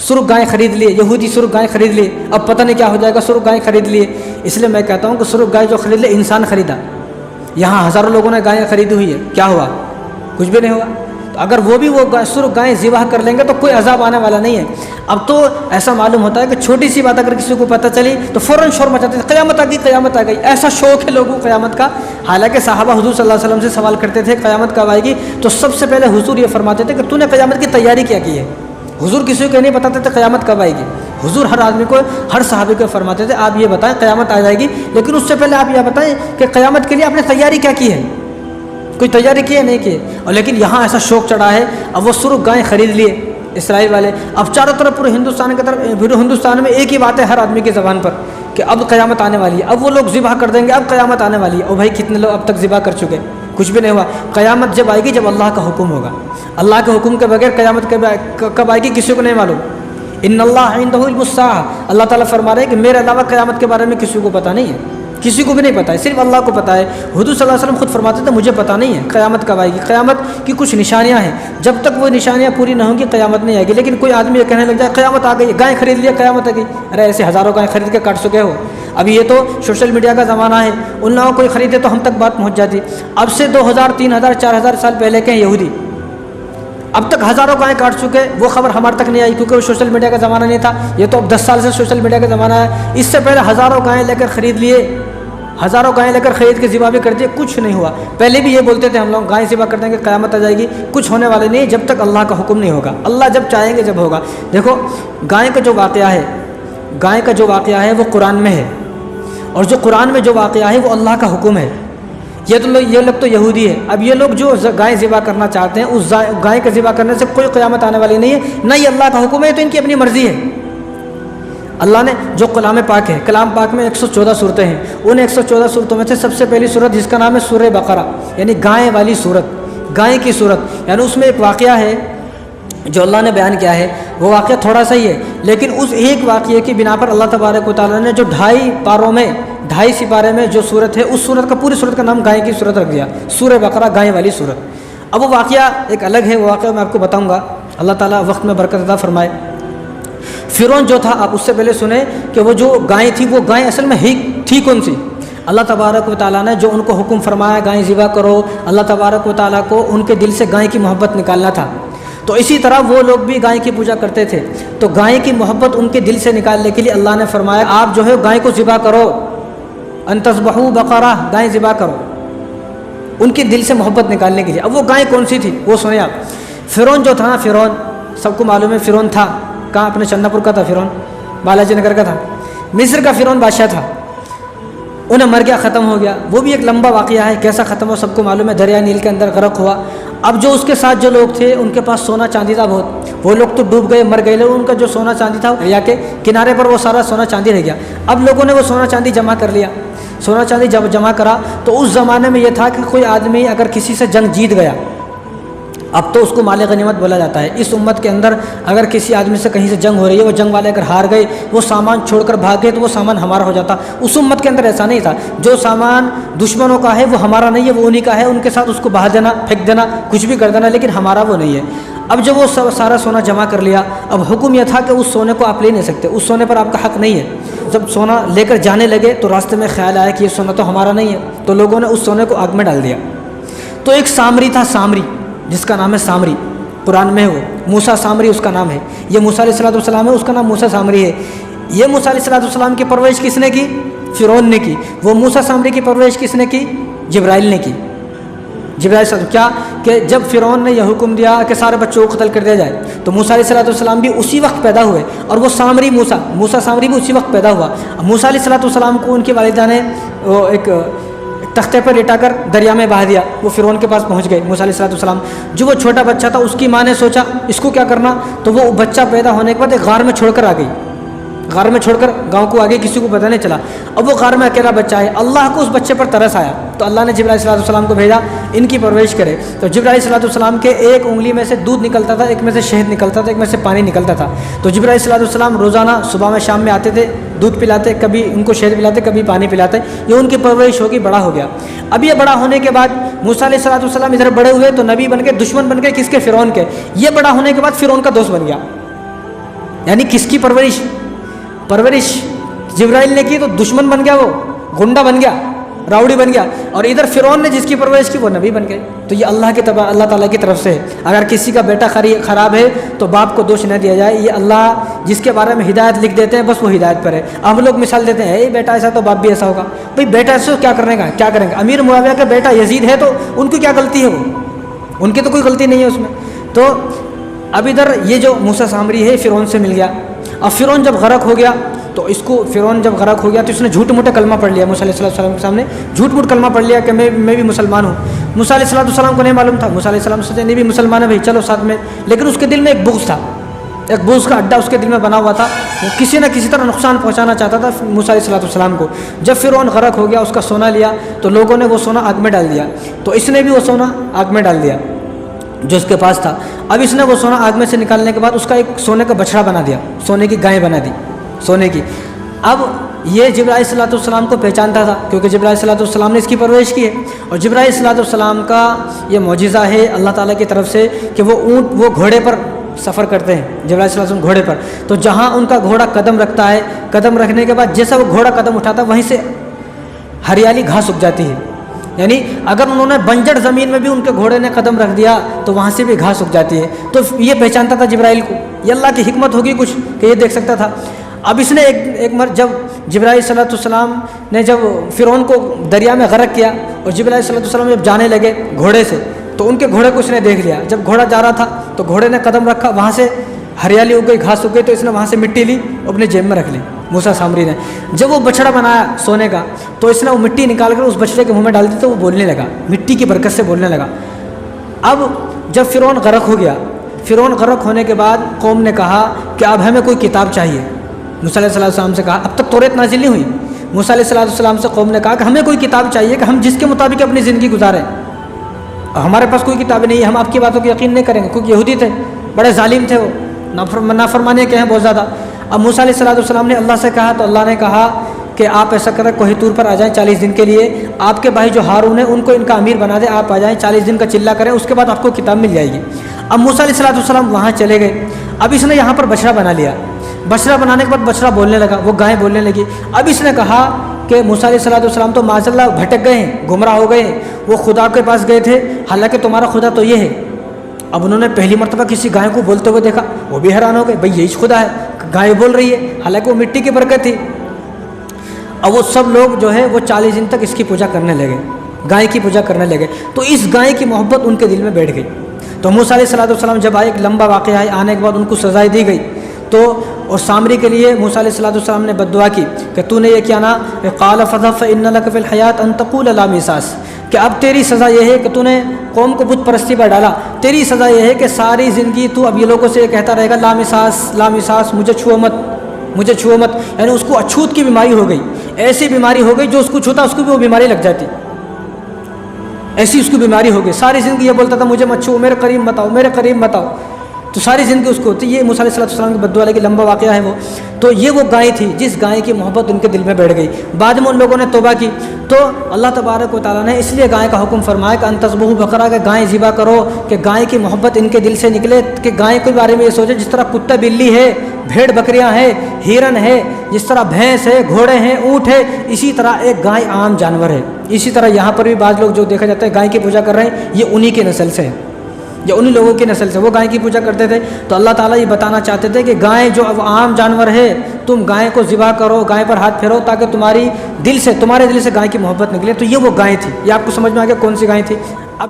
सुर्ख गाय खरीद लिए, यहूदी सुर्ख गाय खरीद लिए, अब पता नहीं क्या हो जाएगा, सुर्ख गाय खरीद लिए। इसलिए मैं कहता हूँ कि सुर्ख गाय जो खरीद ले इंसान खरीदा, यहाँ हज़ारों लोगों ने गायें खरीदी हुई है, क्या हुआ? कुछ भी नहीं हुआ। तो अगर वो भी वो सुर्ख गायें ज़िबाह कर लेंगे तो कोई अजाब आने वाला नहीं है। अब तो ऐसा मालूम होता है कि छोटी सी बात अगर किसी को पता चली तो फ़ौरन शोर मचाते थे, क़यामत आ गई, क़यामत आ गई। ऐसा शौक़ है लोगों को क़यामत का। हालांकि साहबा हुज़ूर सल्लल्लाहु अलैहि वसल्लम से सवाल करते थे क़यामत कब आएगी, तो सबसे पहले हुज़ूर ये फरमाते थे कि तूने क़यामत की तैयारी क्या की है। हुज़ूर किसी को नहीं बताते थे क़यामत कब आएगी। हुज़ूर हर आदमी को, हर सहाबी को फरमाते थे आप ये बताएं क़यामत आ जाएगी, लेकिन उससे पहले आप ये बताएं कि क़यामत के लिए आपने तैयारी क्या की है, कोई तैयारी की है नहीं की। और लेकिन यहाँ ऐसा शौक़ चढ़ा है, अब वो सुर्ख गायें खरीद लिए इसराइल वाले। अब चारों तरफ पूरे हिंदुस्तान की तरफ, पूरे हिंदुस्तान में एक ही बात है हर आदमी की ज़बान पर कि अब क़यामत आने वाली है, अब वो लोग ज़िबाह कर देंगे, अब क़यामत आने वाली है। और भाई कितने लोग अब तक ज़िबाह कर चुके, कुछ भी नहीं हुआ। क़यामत जब आएगी जब अल्लाह का हुक्म होगा, अल्लाह के हुक्म के बगैर क़यामत कब आएगी किसी को नहीं मालूम। इन्नल्लाह इंदहु इल्मुस्साअह, अल्लाह ताला फरमा रहे हैं कि मेरे अलावा क़यामत के बारे में किसी को पता नहीं है, किसी को भी नहीं पता है, सिर्फ अल्लाह को पता है। हुज़ूर सल्लल्लाहु अलैहि वसल्लम खुद फरमाते थे मुझे पता नहीं है क़यामत कब आएगी। क़यामत की कुछ निशानियाँ हैं, जब तक वो निशानियाँ पूरी ना होंगी क़यामत नहीं आएगी। लेकिन कोई आदमी ये कहने लग जाए क़यामत आ गई, गाय खरीद लिया क़यामत आ गई। अरे ऐसे हज़ारों गाय खरीद के काट चुके हो। अभी ये तो सोशल मीडिया का ज़माना है, उन लोगों को कोई ख़रीदे तो हम तक बात पहुँच जाती। अब से 2000, 3000, 4000 साल पहले के यहूदी अब तक हज़ारों गायें काट चुके, वो खबर हमारे तक नहीं आई क्योंकि वो सोशल मीडिया का ज़माना नहीं था। ये तो अब 10 साल से सोशल मीडिया का ज़माना है। इससे पहले हज़ारों गायें लेकर ख़रीद लिए, हज़ारों गायें लेकर ख़रीद के ज़िबा भी कर दिए, कुछ नहीं हुआ। पहले भी ये बोलते थे हम लोग गाय ज़िबा कर देंगे क़यामत आ जाएगी, कुछ होने वाले नहीं जब तक अल्लाह का हुक्म नहीं होगा। अल्लाह जब चाहेंगे जब होगा। देखो गाय का जो वाक़या है, गाय का जो वाक़या है वो कुरान में है, और जो कुरान में जो वाक़या है वो अल्लाह का हुक्म है। ये लोग तो यहूदी है। अब ये लोग जो गाय ज़िबा करना चाहते हैं, उस गाय का ज़िबा करने से कोई क़यामत आने वाली नहीं है, ना ये अल्लाह का हुक्म है, तो इनकी अपनी मर्ज़ी है। अल्लाह ने जो कलाम पाक है, कलाम पाक में 114 सूरतें हैं, उन 114 सूरतों में से सबसे पहली सूरत जिसका नाम है सूरह बकरा, यानी गाय वाली सूरत, गाय की सूरत। यानी उसमें एक वाक़या है जो अल्लाह ने बयान किया है, वो वाक़या थोड़ा सा ही है, लेकिन उस एक वाक़ये की बिना पर अल्लाह तबारक व तआला ने जो 2.5 पारों में, 2.5 सिपारे में जो सूरत है, उस सूरत का, पूरी सूरत का नाम गाय की सूरत रख दिया, सूरह बकरा, गाय वाली सूरत। अब वो वाक़या एक अलग है, वो वाक़या मैं आपको बताऊँगा। अल्लाह ताला वक्त में बरकत अता फरमाए। फ़िरौन जो था, आप उससे पहले सुने कि वो जो गाय थी, वो गाय असल में थी कौन सी? अल्लाह तबारक व तआला ने जो उनको हुक्म फरमाया गाय ज़िबा करो, अल्लाह तबारक व तआला को उनके दिल से गाय की मोहब्बत निकालना था। तो इसी तरह वो लोग भी गाय की पूजा करते थे, तो गाय की मोहब्बत उनके दिल से निकालने के लिए अल्लाह ने फरमाया आप जो है गाय को ज़िबा करो, अनतज़बहू बकरा, गाय ज़िबा करो, उनके दिल से मोहब्बत निकालने के लिए। अब वो गाय कौन सी थी वो सुने आप। फ़िरौन जो था ना, फ़िरौन सबको मालूम है, फ़िरौन था कहाँ? अपने चंदापुर का था फ़िरौन, बालाजी नगर का था, मिस्र का फ़िरौन बादशाह था। उन्हें मर गया, ख़त्म हो गया। वो भी एक लंबा वाक़या है, कैसा ख़त्म हो सबको मालूम है, दरिया नील के अंदर गर्क हुआ। अब जो उसके साथ जो लोग थे उनके पास सोना चांदी था बहुत, वो लोग तो डूब गए, मर गए, लेकिन उनका जो सोना चांदी था दरिया के किनारे पर वो सारा सोना चांदी रह गया। अब लोगों ने वो सोना चांदी जमा कर लिया। सोना चांदी जब जमा करा तो उस ज़माने में ये था कि कोई आदमी अगर किसी से जंग जीत गया, अब तो उसको माले गनीमत बोला जाता है। इस उम्मत के अंदर अगर किसी आदमी से कहीं से जंग हो रही है, वो जंग वाले अगर हार गए, वो सामान छोड़कर भाग गए, तो वो सामान हमारा हो जाता। उस उम्मत के अंदर ऐसा नहीं था, जो सामान दुश्मनों का है वो हमारा नहीं है, वो उन्हीं का है, उनके साथ उसको बहा देना, फेंक देना, कुछ भी कर देना, लेकिन हमारा वो नहीं है। अब जब वो सारा सोना जमा कर लिया, अब हुक्म यह था कि उस सोने को आप ले नहीं सकते, उस सोने पर आपका हक़ नहीं है। जब सोना लेकर जाने लगे तो रास्ते में ख्याल आया कि ये सोना तो हमारा नहीं है, तो लोगों ने उस सोने को आग में डाल दिया। तो एक सामरी था, सामरी, जिसका नाम है सामरी, कुरान में है वो, मूसा सामरी उसका नाम है। ये मूसा अलैहिस्सलाम है, उसका नाम मूसा सामरी है। ये मूसा अलैहिस्सलाम की परवरिश किसने की? फ़िरौन ने की। वो मूसा सामरी की परवरिश किसने की? जिब्राइल ने की। जिब्राइल क्या कि जब फ़िरौन ने यह हुक्म दिया कि सारे बच्चों को कत्ल कर दिया जाए, तो मूसा अलैहिस्सलाम भी उसी वक्त पैदा हुए, और वो सामरी मूसा सामरी भी उसी वक्त पैदा हुआ। मूसा अलैहिस्सलाम को उनकी वालिदा ने वो एक तख्ते पर लेटाकर दरिया में बहा दिया। वो फ़िरौन के पास पहुंच गए मूसा अलैहिस्सलाम। जो वो छोटा बच्चा था, उसकी माँ ने सोचा इसको क्या करना, तो वो बच्चा पैदा होने के बाद एक गार में छोड़कर आ गई। गार में छोड़कर गांव को आगे, किसी को पता नहीं चला। अब वो गार में अकेला बच्चा है। अल्लाह को उस बच्चे पर तरस आया, तो अल्लाह ने जिब्राइल अलैहिस्सलाम को भेजा इनकी परवरिश करे। तो जिब्राइल अलैहिस्सलाम के एक उंगली में से दूध निकलता था, एक में से शहद निकलता था, एक में से पानी निकलता था। तो जिब्राइल अलैहिस्सलाम रोज़ाना सुबह में शाम में आते थे, दूध पिलाते, कभी उनको शहद पिलाते, कभी पानी पिलाते। ये उनकी परवरिश होगी, बड़ा हो गया। अब ये बड़ा होने के बाद मूसा अलैहिस्सलाम इधर बड़े हुए तो नबी बन गए, दुश्मन बन गए किसके? फ़िरौन के। ये बड़ा होने के बाद फ़िरौन का दोस्त बन गया। यानी किसकी परवरिश? परवरिश जिब्राइल ने की तो दुश्मन बन गया, वो गुंडा बन गया, राउडी बन गया। और इधर फिरौन ने जिसकी परवरिश की वो नबी बन गए। तो ये अल्लाह ताला की तरफ से है। अगर किसी का बेटा ख़राब है तो बाप को दोष न दिया जाए, ये अल्लाह जिसके बारे में हिदायत लिख देते हैं बस वो हिदायत पर है। हम लोग मिसाल देते हैं बेटा ऐसा तो बाप भी ऐसा होगा। भाई बेटा ऐसा क्या करने का, क्या करेंगे? अमीर मुआविया का बेटा यजीद है तो उनकी क्या गलती है? वो उनकी तो कोई गलती नहीं है उसमें। तो अब इधर ये जो मूसा सामरी है फिरौन से मिल गया। अब फिरौन जब गरक हो गया तो फिरौन जब गरक हो गया तो इसने झूठ मूठे कलमा पढ़ लिया। मूसा अलैहिस्सलाम के सामने झूठ मूठ कलमा पढ़ लिया कि मैं भी मुसलमान हूँ। मूसा अलैहिस्सलाम को नहीं मालूम था। मूसा अलैहिस्सलाम सोचे नहीं भी मुसलमान है भाई, चलो साथ में। लेकिन उसके दिल में एक बुग़्ज़ था, एक बुग़्ज़ का अड्डा उसके दिल में बना हुआ था। वो किसी न किसी तरह नुकसान पहुँचाना चाहता था मूसा अलैहिस्सलाम को। जब फिरौन गरक हो गया, उसका सोना लिया तो लोगों ने वो सोना आग में डाल दिया। तो इसने भी वो सोना आग में डाल दिया जो उसके पास था। अब इसने वो सोना आग में से निकालने के बाद उसका एक सोने का बछड़ा बना दिया, सोने की गाय बना दी, सोने की। अब ये जिब्राइल सल्लल्लाहु को पहचानता था क्योंकि जिब्राइल सल्लल्लाहु ने इसकी परवरिश की है। और जिब्राइल सल्लल्लाहु का ये मौजिज़ा है अल्लाह ताला की तरफ से कि वो घोड़े पर सफ़र करते हैं। जिब्राइल सल्लल्लाहु घोड़े पर, तो जहाँ उनका घोड़ा कदम रखता है, कदम रखने के बाद जैसा वो घोड़ा कदम उठाता है वहीं से हरियाली घास उग जाती है। यानी अगर उन्होंने बंजर ज़मीन में भी उनके घोड़े ने कदम रख दिया तो वहाँ से भी घास उग जाती है। तो ये पहचानता था जिब्राइल को, ये अल्लाह की हिकमत होगी कुछ कि ये देख सकता था। अब इसने जब जिब्राइल सल्लल्लाहु ने जब फिरौन को दरिया में गरक किया और जिब्राइल सल्लल्लाहु जब जाने लगे घोड़े से तो उनके घोड़े को इसने देख लिया। जब घोड़ा जा रहा था तो घोड़े ने कदम रखा, वहाँ से हरियाली उग गई, घास उग गई, तो इसने वहाँ से मिट्टी ली और अपने जेब में रख ली मूसा सामरी ने। जब वो बछड़ा बनाया सोने का तो इसने वो मिट्टी निकाल कर उस बछड़े के मुँह में डाल दी तो वो बोलने लगा, मिट्टी की बरकत से बोलने लगा। अब जब फिरौन गरक हो गया, फिरौन गरक होने के बाद कौम ने कहा कि अब हमें कोई किताब चाहिए। मूसा अलैहिस्सलाम से कहा, अब तक तौरात नाज़िल नहीं हुई। मूसा अलैहिस्सलाम से कौम ने कहा कि हमें कोई किताब चाहिए कि हम जिसके मुताबिक अपनी ज़िंदगी गुजारें। हमारे पास कोई किताब नहीं है, हम आपकी बातों को यकीन नहीं करेंगे। क्योंकि यहूदी थे, बड़े जालिम थे, वो नाफरमानी के हैं बहुत ज़्यादा। अब मूसा अलैहिस्सलाम ने अल्लाह से कहा तो अल्लाह ने कहा कि आप ऐसा करें कोही तूर पर आ जाएं 40 दिन के लिए, आपके भाई जो हारून है उनको इनका अमीर बना दे, आप आ जाएं 40 दिन का चिल्ला करें, उसके बाद आपको किताब मिल जाएगी। अब मूसा अलैहिस्सलाम वहाँ चले गए। अब इसने यहाँ पर बछड़ा बना लिया। बछड़ा बनाने के बाद बछड़ा बोलने लगा, वो गाय बोलने लगी। अब इसने कहा कि मूसा अलैहिस्सलाम तो माज़अल्लाह भटक गए हैं, गुमराह हो गए हैं, वो खुदा के पास गए थे, हालांकि तुम्हारा खुदा तो ये है। अब उन्होंने पहली मरतबा किसी गाय को बोलते हुए देखा, वो भी हैरान हो गए, भाई यही खुदा है, गाय बोल रही है, हालांकि वो मिट्टी की बरकत थी। अब वो सब लोग जो है वो 40 दिन तक इसकी पूजा करने लगे, गाय की पूजा करने लगे। तो इस गाय की मोहब्बत उनके दिल में बैठ गई। तो मूसा अलैहिस्सलाम जब आए, एक लंबा वाक़या है, आने के बाद उनको सज़ाएँ दी गई। तो और सामरी के लिए मूसा अलैहिस्सलाम ने बद्दुआ की कि तूने ये क्या ना, क़ाल फ़ज़हब फ़इन्न लक फ़िल हयात अन तक़ूल ला मिसास, कि अब तेरी सज़ा ये है कि तूने कौम को बुत परस्ती पर डाला। तेरी सज़ा ये है कि सारी ज़िंदगी तू अब ये लोगों से कहता रहेगा ला मिसास, मुझे छुओ मत। यानी उसको अछूत की बीमारी हो गई, ऐसी बीमारी हो गई जो उसको छूता उसको भी वो बीमारी लग जाती, ऐसी उसकी बीमारी हो गई। सारी ज़िंदगी ये बोलता था मुझे मत छुओ, मेरे करीब मत आओ। तो सारी ज़िंदगी उसको होती। ये मूसा अलैहिस्सलाम की बद्दुआ की लंबा वाक़या है वो। तो ये वो गाय थी जिस गाय की मोहब्बत उनके दिल में बैठ गई। बाद में उन लोगों ने तौबा की तो अल्लाह तबारक व तआला ने इसलिए गाय का हुक्म फरमाया कि अनतज़बहू बकरा, के गाय ज़िबा करो, कि गाय की मोहब्बत इनके दिल से निकले, कि गाय के बारे में ये सोचे जिस तरह कुत्ता बिल्ली है, भेड़ बकरियाँ हैं, हिरन है, जिस तरह भैंस है, घोड़े हैं, ऊँट है, इसी तरह एक गाय आम जानवर है। इसी तरह यहाँ पर भी बाज़ लोग जो देखा जाता है गाय की पूजा कर रहे हैं, ये उन्हीं के नस्ल से है, या उन्हीं लोगों की नस्ल से वो गाय की पूजा करते थे। तो अल्लाह ताला ये बताना चाहते थे कि गाय जो अब आम जानवर है, तुम गाय को ज़िबा करो, गाय पर हाथ फेरो, ताकि तुम्हारे दिल से गाय की मोहब्बत निकले। तो ये वो गाय थी। ये आपको समझ में आ गया कौन सी गाय थी। अब